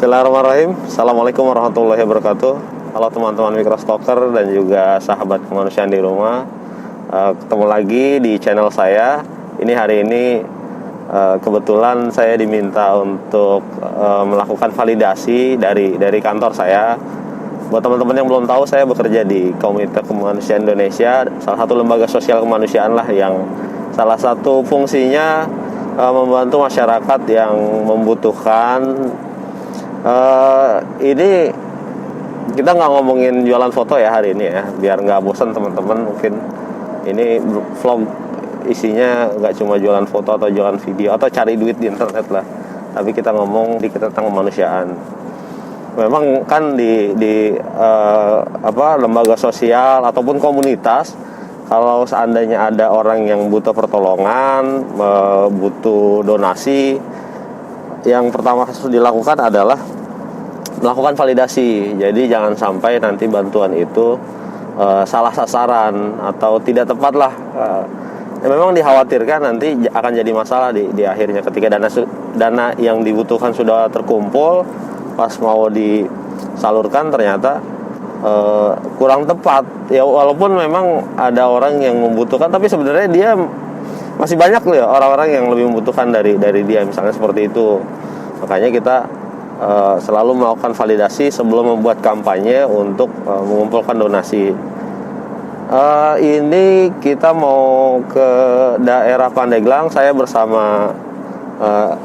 Bismillahirrahmanirrahim. Assalamualaikum warahmatullahi wabarakatuh. Halo teman-teman Microstalker dan juga sahabat kemanusiaan di rumah. Ketemu lagi di channel saya. Hari ini kebetulan saya diminta untuk melakukan validasi dari kantor saya. Buat teman-teman yang belum tahu, saya bekerja di Komite Kemanusiaan Indonesia, salah satu lembaga sosial kemanusiaan lah yang salah satu fungsinya membantu masyarakat yang membutuhkan. Ini kita nggak ngomongin jualan foto ya hari ini ya, biar nggak bosan teman-teman. Mungkin ini vlog isinya nggak cuma jualan foto atau jualan video atau cari duit di internet lah, tapi kita ngomong dikit tentang kemanusiaan. Memang kan di lembaga sosial ataupun komunitas, kalau seandainya ada orang yang butuh pertolongan, butuh donasi, yang pertama harus dilakukan adalah melakukan validasi. Jadi jangan sampai nanti bantuan itu salah sasaran atau tidak tepat lah. Memang dikhawatirkan nanti akan jadi masalah di akhirnya ketika dana yang dibutuhkan sudah terkumpul, pas mau disalurkan ternyata kurang tepat. Ya walaupun memang ada orang yang membutuhkan, tapi sebenarnya dia masih banyak loh ya orang-orang yang lebih membutuhkan dari dia, misalnya seperti itu. Makanya kita selalu melakukan validasi sebelum membuat kampanye untuk mengumpulkan donasi. Ini kita mau ke daerah Pandeglang. Saya bersama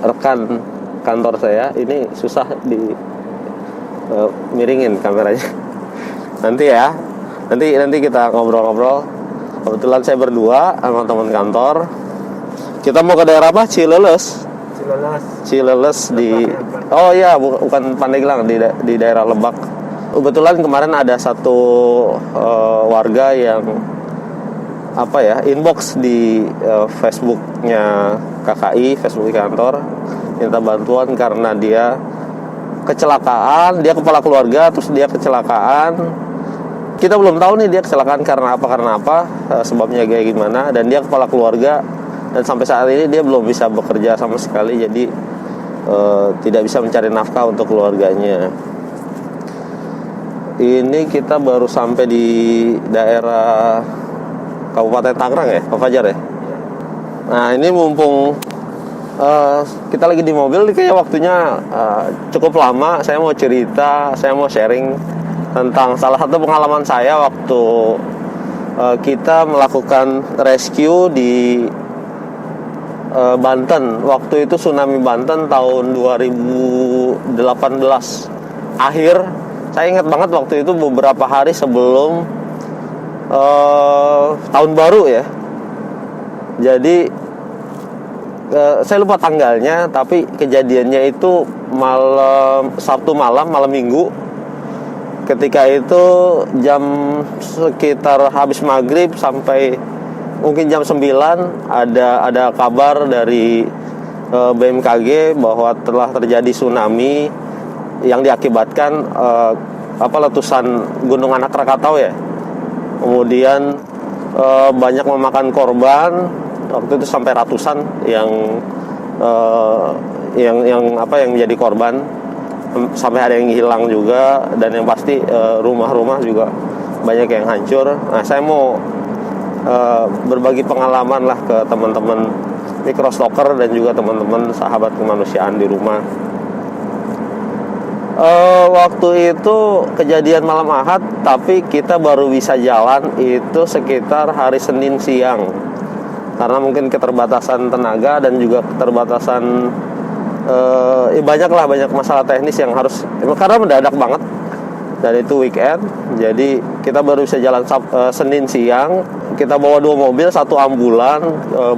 rekan kantor saya. Ini susah di miringin kameranya. Nanti kita ngobrol-ngobrol. Kebetulan saya berdua sama teman kantor. Kita mau ke daerah apa? Cileles di. Oh iya, bukan Pandeglang, di daerah Lebak. Kebetulan kemarin ada satu warga yang inbox di Facebooknya KKI, Facebook kantor, minta bantuan karena dia kecelakaan. Dia kepala keluarga, terus dia kecelakaan. Kita belum tahu nih dia kecelakaan karena apa, sebabnya kayak gimana. Dan dia kepala keluarga, dan sampai saat ini dia belum bisa bekerja sama sekali. Jadi tidak bisa mencari nafkah untuk keluarganya. Ini kita baru sampai di daerah Kabupaten Tangerang ya, Pak Fajar ya. Nah ini mumpung kita lagi di mobil, kayak waktunya cukup lama. Saya mau cerita, saya mau sharing tentang salah satu pengalaman saya waktu kita melakukan rescue di Banten. Waktu itu tsunami Banten tahun 2018 akhir. Saya ingat banget waktu itu beberapa hari sebelum tahun baru ya. Jadi saya lupa tanggalnya, tapi kejadiannya itu Sabtu malam Minggu. Ketika itu jam sekitar habis maghrib sampai mungkin jam 9 ada kabar dari BMKG bahwa telah terjadi tsunami yang diakibatkan letusan Gunung Anak Krakatau ya. Kemudian banyak memakan korban. Waktu itu sampai ratusan yang menjadi korban, sampai ada yang hilang juga, dan yang pasti rumah-rumah juga banyak yang hancur. Nah, saya mau berbagi pengalaman lah ke teman-teman Microstalker dan juga teman-teman sahabat kemanusiaan di rumah. Waktu itu kejadian malam Ahad, tapi kita baru bisa jalan itu sekitar hari Senin siang, karena mungkin keterbatasan tenaga dan juga keterbatasan banyak masalah teknis yang harus, karena mendadak banget dan itu weekend. Jadi kita baru bisa jalan Senin siang. Kita bawa 2 mobil, 1 ambulan,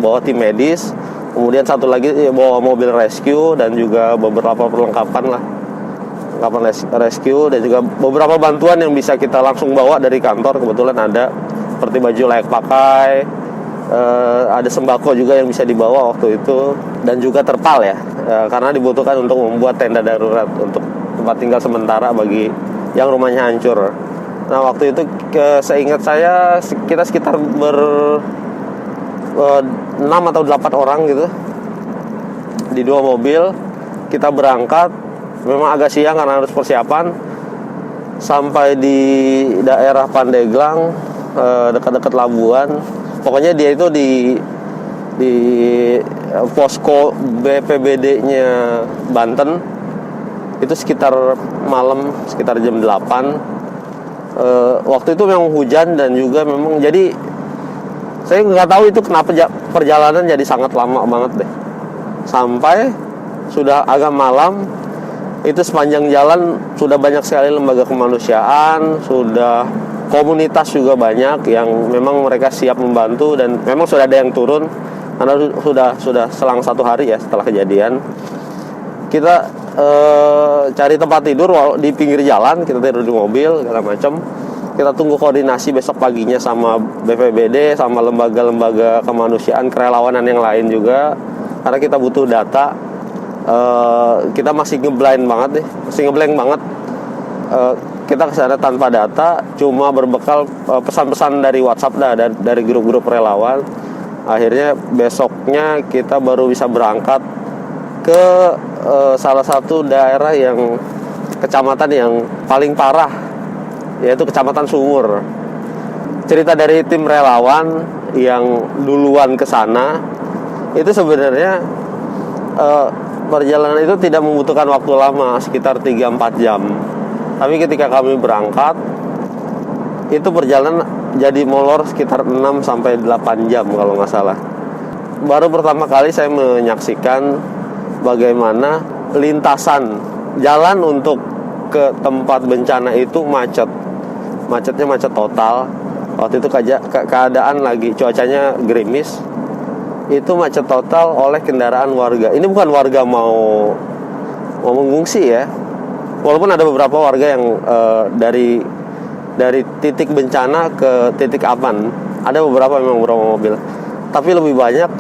bawa tim medis, kemudian 1 lagi bawa mobil rescue dan juga beberapa perlengkapan rescue, dan juga beberapa bantuan yang bisa kita langsung bawa dari kantor. Kebetulan ada seperti baju layak pakai, ada sembako juga yang bisa dibawa waktu itu, dan juga terpal ya, karena dibutuhkan untuk membuat tenda darurat untuk tempat tinggal sementara bagi yang rumahnya hancur. Nah waktu itu seingat saya kita sekitar 6 atau 8 orang gitu di 2 mobil. Kita berangkat memang agak siang karena harus persiapan. Sampai di daerah Pandeglang, dekat-dekat Labuan. Pokoknya dia itu di posko BPBD-nya Banten. Itu sekitar malam, sekitar jam 8. Waktu itu memang hujan dan juga memang jadi saya nggak tahu itu kenapa perjalanan jadi sangat lama banget deh. Sampai sudah agak malam, itu sepanjang jalan sudah banyak sekali lembaga kemanusiaan, sudah komunitas juga banyak yang memang mereka siap membantu, dan memang sudah ada yang turun karena sudah selang 1 hari ya setelah kejadian. Kita cari tempat tidur di pinggir jalan, kita tidur di mobil segala macam. Kita tunggu koordinasi besok paginya sama BPBD, sama lembaga-lembaga kemanusiaan, kerelawanan yang lain juga, karena kita butuh data. Kita masih ngeblank banget. Kita kesana tanpa data, cuma berbekal pesan-pesan dari WhatsApp dari grup-grup relawan. Akhirnya besoknya kita baru bisa berangkat ke salah satu daerah yang kecamatan yang paling parah, yaitu Kecamatan Sungur. Cerita dari tim relawan yang duluan ke sana, itu sebenarnya perjalanan itu tidak membutuhkan waktu lama, sekitar 3-4 jam. Tapi ketika kami berangkat, itu perjalanan jadi molor sekitar 6-8 jam kalau nggak salah. Baru pertama kali saya menyaksikan bagaimana lintasan jalan untuk ke tempat bencana itu macet. Macetnya macet total. Waktu itu keadaan lagi cuacanya gerimis. Itu macet total oleh kendaraan warga. Ini bukan warga mau mengungsi ya. Walaupun ada beberapa warga yang dari titik bencana ke titik aman. Ada beberapa memang beberapa mobil. Tapi lebih banyak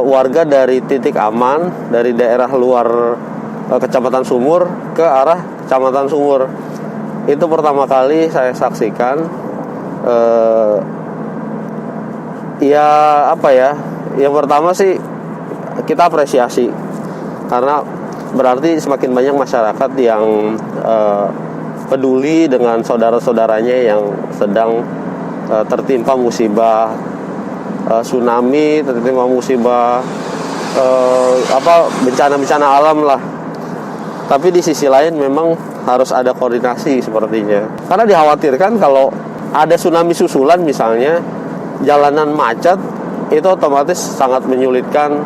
warga dari titik aman, dari daerah luar Kecamatan Sungur ke arah Kecamatan Sungur. Itu pertama kali saya saksikan. Yang pertama sih kita apresiasi, karena berarti semakin banyak masyarakat yang peduli dengan saudara-saudaranya yang sedang tertimpa musibah tsunami, tertimpa musibah bencana-bencana alam lah. Tapi di sisi lain memang harus ada koordinasi sepertinya, karena dikhawatirkan kalau ada tsunami susulan misalnya, jalanan macet, itu otomatis sangat menyulitkan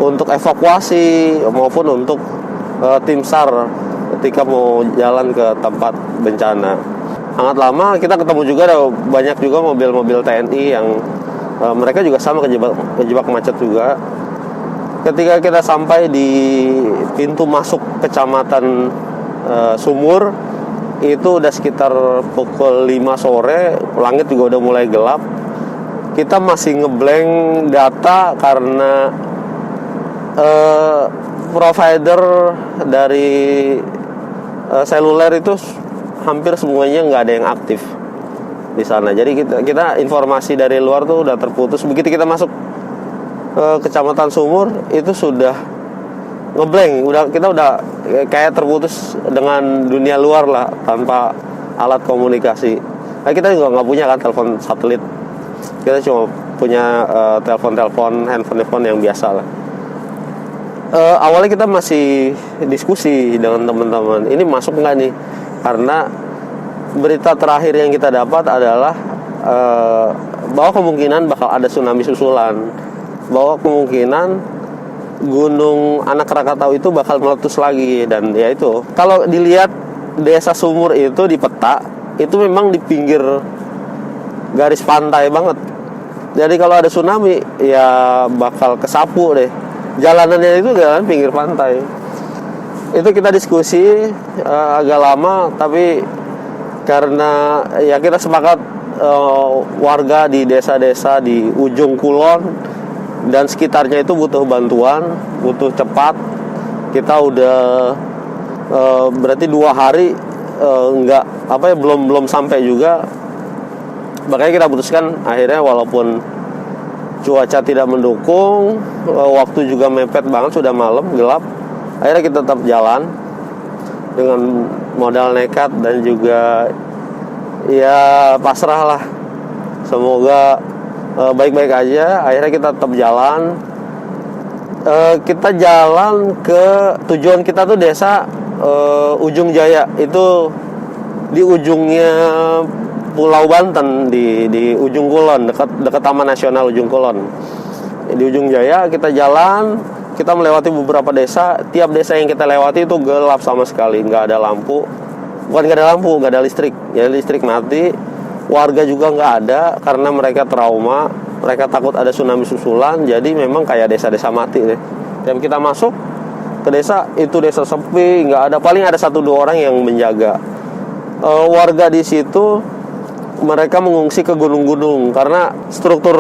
untuk evakuasi maupun untuk tim SAR ketika mau jalan ke tempat bencana. Sangat lama. Kita ketemu juga ada banyak juga mobil-mobil TNI yang mereka juga sama kejebak macet juga. Ketika kita sampai di pintu masuk Kecamatan Sumur, itu udah sekitar pukul 5 sore, langit juga udah mulai gelap. Kita masih ngeblank data karena provider dari seluler itu hampir semuanya nggak ada yang aktif di sana. Jadi kita informasi dari luar tuh udah terputus. Begitu kita masuk Kecamatan Sumur, itu sudah ngeblank. Kita udah kayak terputus dengan dunia luar lah, tanpa alat komunikasi. Nah, kita juga nggak punya kan telepon satelit. Kita cuma punya telepon handphone yang biasa lah. Awalnya kita masih diskusi dengan teman-teman, ini masuk nggak nih? Karena berita terakhir yang kita dapat adalah bahwa kemungkinan bakal ada tsunami susulan, bahwa kemungkinan Gunung Anak Rakatau itu bakal meletus lagi. Dan ya itu, kalau dilihat desa Sumur itu di peta, itu memang di pinggir garis pantai banget. Jadi kalau ada tsunami ya bakal kesapu deh. Jalanannya itu jalan pinggir pantai. Itu kita diskusi agak lama, tapi karena ya kita sepakat warga di desa-desa di ujung kulon dan sekitarnya itu butuh bantuan, butuh cepat. Kita udah berarti 2 hari belum sampai juga. Makanya kita putuskan akhirnya, walaupun cuaca tidak mendukung, waktu juga mepet banget, sudah malam, gelap, akhirnya kita tetap jalan. dengan modal nekat dan juga ya pasrah lah. Semoga baik-baik aja. Akhirnya kita tetap jalan. Kita jalan ke tujuan kita tuh desa Ujung Jaya. Itu di ujungnya Pulau Banten, di Ujung Kulon, dekat Taman Nasional Ujung Kulon. Di Ujung Jaya kita jalan. Kita melewati beberapa desa. Tiap desa yang kita lewati itu gelap sama sekali, nggak ada lampu. Bukan nggak ada lampu, nggak ada listrik. Ya listrik mati. Warga juga nggak ada karena mereka trauma. Mereka takut ada tsunami susulan. Jadi memang kayak desa-desa mati deh. Dan kita masuk ke desa, itu desa sepi, nggak ada, paling ada 1-2 orang yang menjaga. Warga di situ mereka mengungsi ke gunung-gunung karena struktur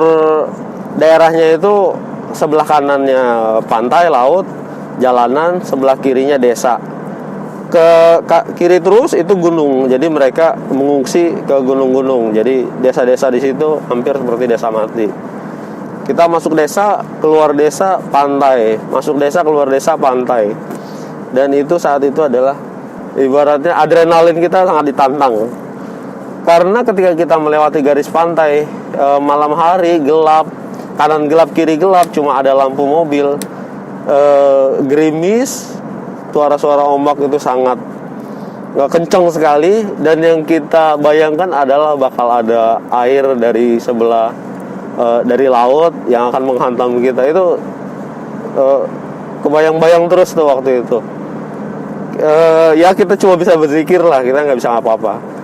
daerahnya itu sebelah kanannya pantai, laut, jalanan, sebelah kirinya desa. Ke kiri terus itu gunung. Jadi mereka mengungsi ke gunung-gunung. Jadi desa-desa di situ hampir seperti desa mati. Kita masuk desa, keluar desa, pantai. Masuk desa, keluar desa, pantai. Dan itu saat itu adalah ibaratnya adrenalin kita sangat ditantang. Karena ketika kita melewati garis pantai, malam hari gelap, kanan gelap, kiri gelap, cuma ada lampu mobil, gerimis, suara-suara ombak itu sangat kencang sekali. Dan yang kita bayangkan adalah bakal ada air dari sebelah, dari laut yang akan menghantam kita. Itu kebayang-bayang terus tuh waktu itu. Ya kita cuma bisa berzikir lah, kita nggak bisa apa-apa.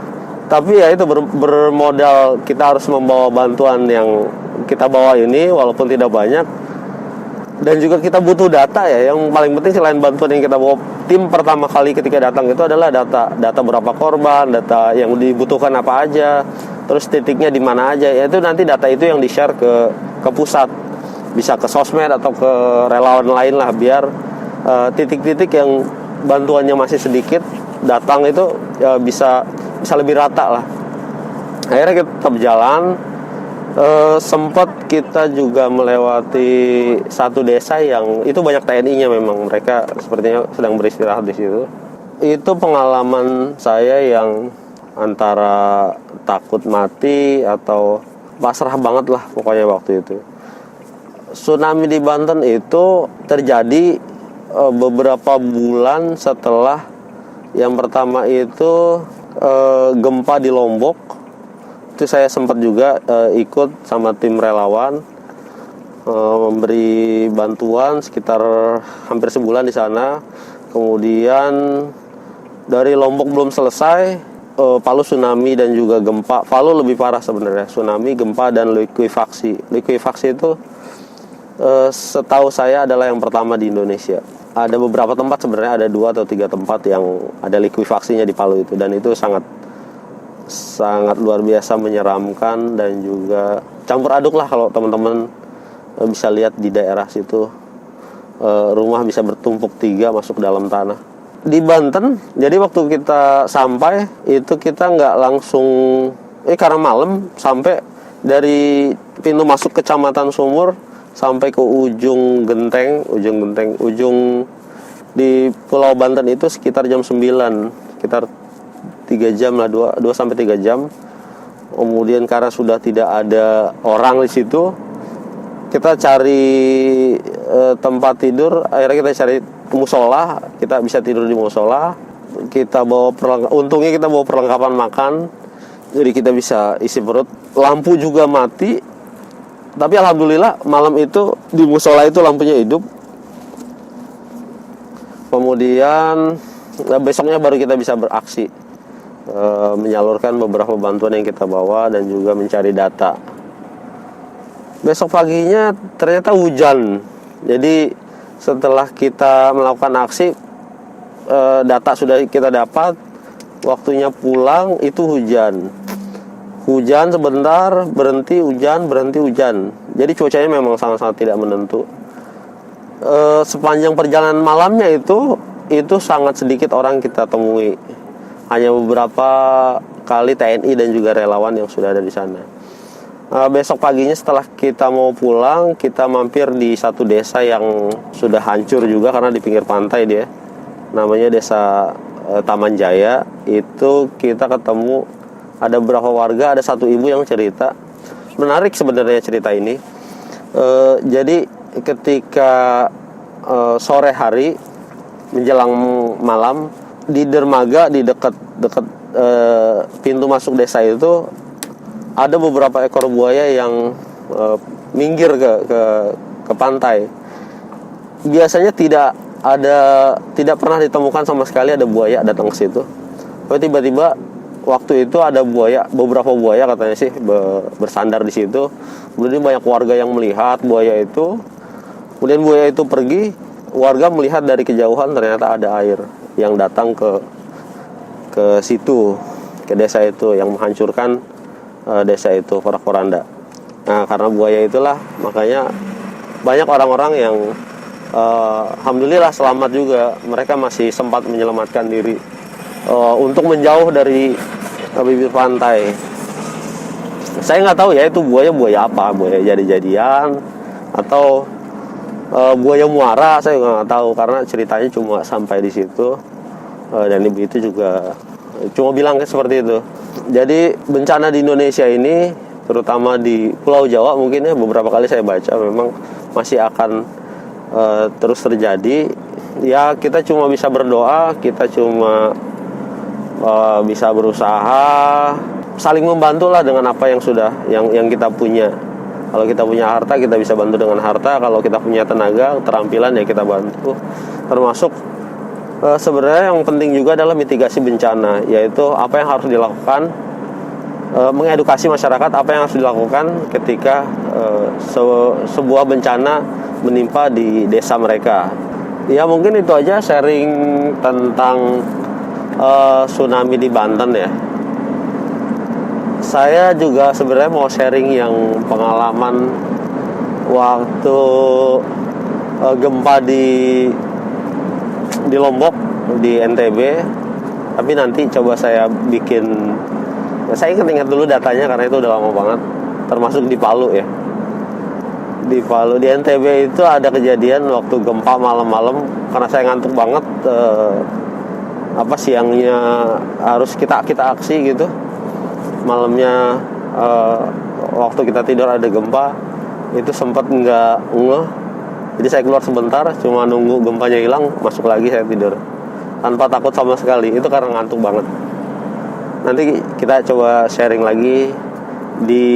Tapi ya itu bermodal kita harus membawa bantuan yang kita bawa ini walaupun tidak banyak. Dan juga kita butuh data ya. Yang paling penting selain bantuan yang kita bawa, tim pertama kali ketika datang itu adalah data berapa korban, data yang dibutuhkan apa aja, terus titiknya di mana aja. Ya itu nanti data itu yang di-share ke pusat. Bisa ke sosmed atau ke relawan lain lah, biar titik-titik yang bantuannya masih sedikit datang itu ya bisa lebih rata lah. Akhirnya kita tetap jalan. Sempat kita juga melewati satu desa yang itu banyak TNI-nya, memang mereka sepertinya sedang beristirahat di situ. Itu pengalaman saya yang antara takut mati atau pasrah banget lah pokoknya waktu itu. Tsunami di Banten itu terjadi beberapa bulan setelah yang pertama itu gempa di Lombok. Itu saya sempat juga ikut sama tim relawan memberi bantuan sekitar hampir sebulan di sana. Kemudian dari Lombok belum selesai, Palu tsunami dan juga gempa. Palu lebih parah sebenarnya, tsunami, gempa, dan likuifaksi. Likuifaksi itu setahu saya adalah yang pertama di Indonesia. Ada beberapa tempat sebenarnya, ada 2 atau 3 tempat yang ada likuifaksinya di Palu itu, dan itu sangat luar biasa menyeramkan dan juga campur aduk lah. Kalau teman-teman bisa lihat di daerah situ, rumah bisa bertumpuk 3 masuk dalam tanah. Di Banten, jadi waktu kita sampai itu kita nggak langsung, karena malam, sampai dari pintu masuk Kecamatan Sumur sampai ke ujung di Pulau Banten itu sekitar jam 9, sekitar 3 jam lah, 2 sampai 3 jam. Kemudian karena sudah tidak ada orang di situ, kita cari tempat tidur. Akhirnya kita cari musola, kita bisa tidur di musola. Kita bawa untungnya kita bawa perlengkapan makan, jadi kita bisa isi perut. Lampu juga mati, tapi alhamdulillah malam itu di musola itu lampunya hidup. Kemudian besoknya baru kita bisa beraksi, menyalurkan beberapa bantuan yang kita bawa dan juga mencari data. Besok paginya ternyata hujan. Jadi setelah kita melakukan aksi, data sudah kita dapat, waktunya pulang itu hujan. Hujan sebentar, berhenti hujan, berhenti hujan. Jadi cuacanya memang sangat-sangat tidak menentu. Sepanjang perjalanan malamnya itu sangat sedikit orang kita temui. Hanya beberapa kali TNI dan juga relawan yang sudah ada di sana. Besok paginya setelah kita mau pulang, kita mampir di satu desa yang sudah hancur juga karena di pinggir pantai dia. Namanya desa Taman Jaya itu kita ketemu ada beberapa warga, ada satu ibu yang cerita menarik sebenarnya cerita ini. Jadi ketika sore hari menjelang malam di dermaga di dekat pintu masuk desa itu ada beberapa ekor buaya yang minggir ke pantai. Biasanya tidak pernah ditemukan sama sekali ada buaya datang ke situ. Tapi tiba-tiba waktu itu ada beberapa buaya katanya sih bersandar di situ. Kemudian banyak warga yang melihat buaya itu. Kemudian buaya itu pergi, warga melihat dari kejauhan ternyata ada air yang datang ke situ, ke desa itu, yang menghancurkan desa itu, Porak-Poranda. Nah, karena buaya itulah makanya banyak orang-orang yang alhamdulillah selamat juga. Mereka masih sempat menyelamatkan diri untuk menjauh dari bibir pantai. Saya nggak tahu ya itu buaya apa, buaya jadi-jadian atau buaya muara, saya nggak tahu karena ceritanya cuma sampai di situ. Dan ibu itu juga cuma bilang seperti itu. Jadi bencana di Indonesia ini, terutama di Pulau Jawa mungkin ya, beberapa kali saya baca memang masih akan terus terjadi. Ya kita cuma bisa berdoa, kita cuma bisa berusaha saling membantu lah dengan apa yang kita punya. Kalau kita punya harta, kita bisa bantu dengan harta. Kalau kita punya tenaga, keterampilan, ya kita bantu. Termasuk sebenarnya yang penting juga adalah mitigasi bencana, yaitu apa yang harus dilakukan, mengedukasi masyarakat apa yang harus dilakukan ketika sebuah bencana menimpa di desa mereka. Ya mungkin itu aja sharing tentang tsunami di Banten ya. Saya juga sebenarnya mau sharing yang pengalaman waktu gempa di Lombok, di NTB. Tapi nanti coba saya ingat dulu datanya karena itu udah lama banget. Termasuk di Palu ya. Di Palu, di NTB itu ada kejadian waktu gempa malam-malam. Karena saya ngantuk banget, siangnya harus kita aksi gitu. Malamnya waktu kita tidur ada gempa, itu sempat nggak ngeh. Jadi saya keluar sebentar, cuma nunggu gempanya hilang, masuk lagi saya tidur tanpa takut sama sekali. Itu karena ngantuk banget. Nanti kita coba sharing lagi di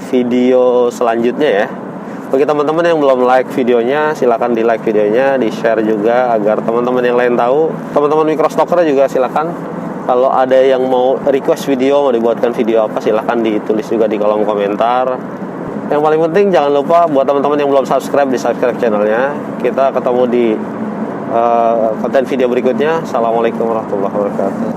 video selanjutnya ya. Bagi teman-teman yang belum like videonya, silakan di like videonya, di share juga agar teman-teman yang lain tahu. Teman-teman microstalker juga silakan. Kalau ada yang mau request video, mau dibuatkan video apa, silahkan ditulis juga di kolom komentar. Yang paling penting jangan lupa buat teman-teman yang belum subscribe, di subscribe channelnya. Kita ketemu di konten video berikutnya. Assalamualaikum warahmatullahi wabarakatuh.